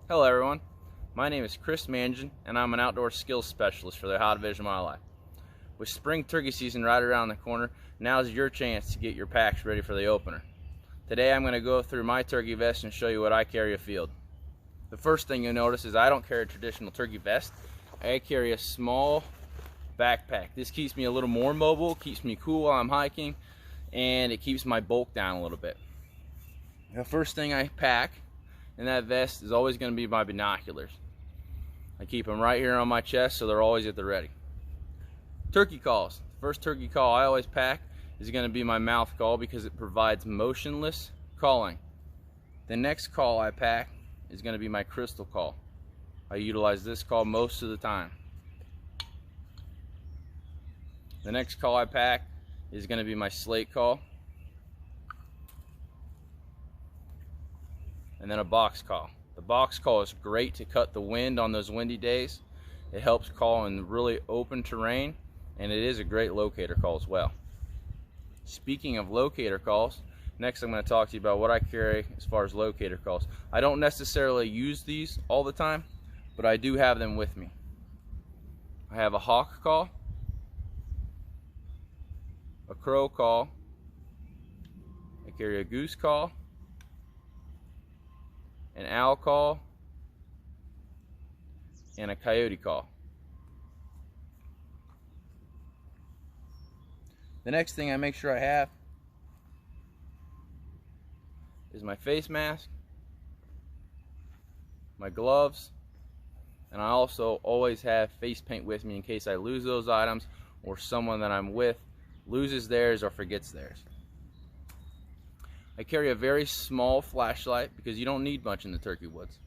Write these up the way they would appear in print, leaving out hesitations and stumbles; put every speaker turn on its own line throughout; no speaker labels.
Hello everyone, my name is Chris Mangen and I'm an outdoor skills specialist for the Ohio Division of Wildlife. With spring turkey season right around the corner, now is your chance to get your packs ready for the opener. Today I'm going to go through my turkey vest and show you what I carry afield. The first thing you'll notice is I don't carry a traditional turkey vest. I carry a small backpack. This keeps me a little more mobile, keeps me cool while I'm hiking, and it keeps my bulk down a little bit. The first thing I pack in that vest is always going to be my binoculars. I keep them right here on my chest so they're always at the ready. Turkey calls. The first turkey call I always pack is going to be my mouth call because it provides motionless calling. The next call I pack is going to be my crystal call. I utilize this call most of the time. The next call I pack is going to be my slate call. And then a box call. The box call is great to cut the wind on those windy days. It helps call in really open terrain, and it is a great locator call as well. Speaking of locator calls, next I'm going to talk to you about what I carry as far as locator calls. I don't necessarily use these all the time, but I do have them with me. I have a hawk call, a crow call, I carry a goose call, an owl call, and a coyote call. The next thing I make sure I have is my face mask, my gloves, and I also always have face paint with me in case I lose those items or someone that I'm with loses theirs or forgets theirs. I carry a very small flashlight because you don't need much in the turkey woods.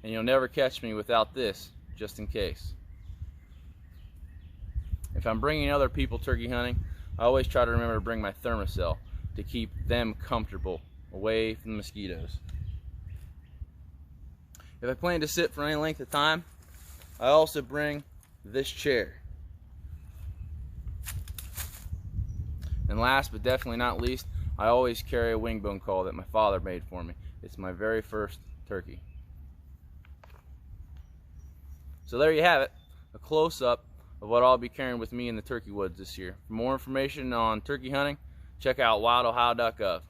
And you'll never catch me without this, just in case. If I'm bringing other people turkey hunting, I always try to remember to bring my thermocell to keep them comfortable away from the mosquitoes. If I plan to sit for any length of time, I also bring this chair. And last but definitely not least, I always carry a wing bone call that my father made for me. It's my very first turkey. So there you have it, a close-up of what I'll be carrying with me in the turkey woods this year. For more information on turkey hunting, check out wildohio.gov.